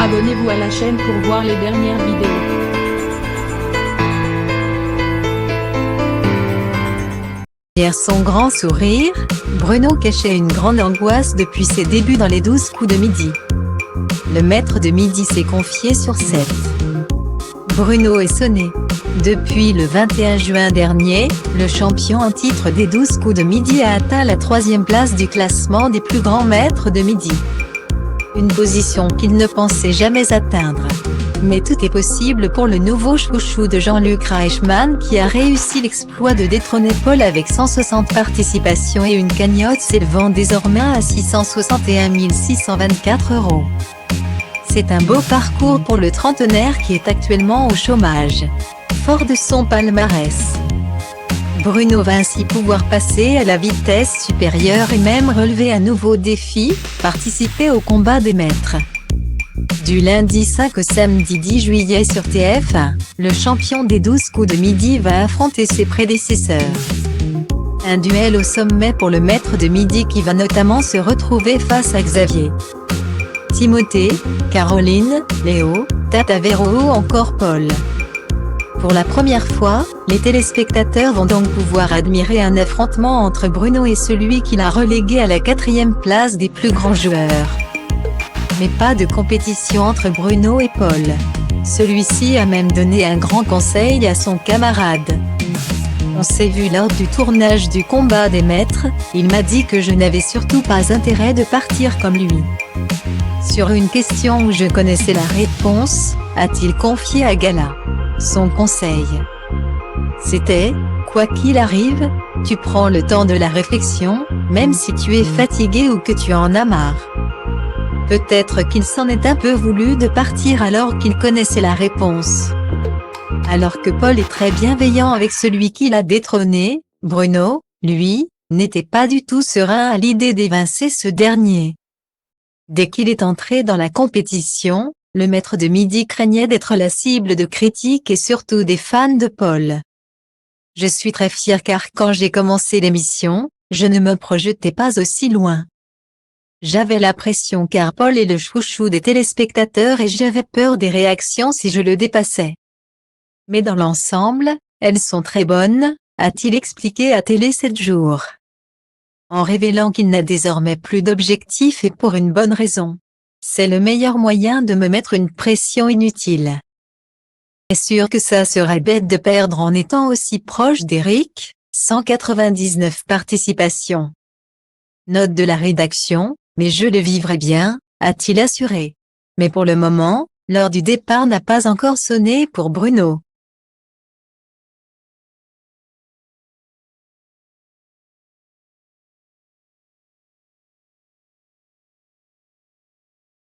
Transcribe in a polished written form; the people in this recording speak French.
Abonnez-vous à la chaîne pour voir les dernières vidéos. Derrière son grand sourire, Bruno cachait une grande angoisse depuis ses débuts dans les 12 coups de midi. Le maître de midi s'est confié sur 7. Bruno est sonné. Depuis le 21 juin dernier, le champion en titre des 12 coups de midi a atteint la 3e place du classement des plus grands maîtres de midi. Une position qu'il ne pensait jamais atteindre. Mais tout est possible pour le nouveau chouchou de Jean-Luc Reichmann qui a réussi l'exploit de détrôner Paul avec 160 participations et une cagnotte s'élevant désormais à 661 624 €. C'est un beau parcours pour le trentenaire qui est actuellement au chômage. Fort de son palmarès, Bruno va ainsi pouvoir passer à la vitesse supérieure et même relever un nouveau défi, participer au combat des maîtres. Du lundi 5 au samedi 10 juillet sur TF1, le champion des 12 coups de midi va affronter ses prédécesseurs. Un duel au sommet pour le maître de midi qui va notamment se retrouver face à Xavier, Timothée, Caroline, Léo, Tata Véro ou encore Paul. Pour la première fois, les téléspectateurs vont donc pouvoir admirer un affrontement entre Bruno et celui qui l'a relégué à la 4e place des plus grands joueurs. Mais pas de compétition entre Bruno et Paul. Celui-ci a même donné un grand conseil à son camarade. On s'est vu lors du tournage du combat des maîtres, il m'a dit que je n'avais surtout pas intérêt de partir comme lui. Sur une question où je connaissais la réponse, a-t-il confié à Gala. Son conseil, c'était, quoi qu'il arrive, tu prends le temps de la réflexion, même si tu es fatigué ou que tu en as marre. Peut-être qu'il s'en est un peu voulu de partir alors qu'il connaissait la réponse. Alors que Paul est très bienveillant avec celui qui l'a détrôné, Bruno, lui, n'était pas du tout serein à l'idée d'évincer ce dernier. Dès qu'il est entré dans la compétition, le maître de midi craignait d'être la cible de critiques et surtout des fans de Paul. Je suis très fier car quand j'ai commencé l'émission, je ne me projetais pas aussi loin. J'avais la pression car Paul est le chouchou des téléspectateurs et j'avais peur des réactions si je le dépassais. Mais dans l'ensemble, elles sont très bonnes, a-t-il expliqué à Télé 7 jours. En révélant qu'il n'a désormais plus d'objectif et pour une bonne raison. C'est le meilleur moyen de me mettre une pression inutile. Est sûr que ça serait bête de perdre en étant aussi proche d'Eric, 199 participations. Note de la rédaction, mais je le vivrai bien, a-t-il assuré. Mais pour le moment, l'heure du départ n'a pas encore sonné pour Bruno.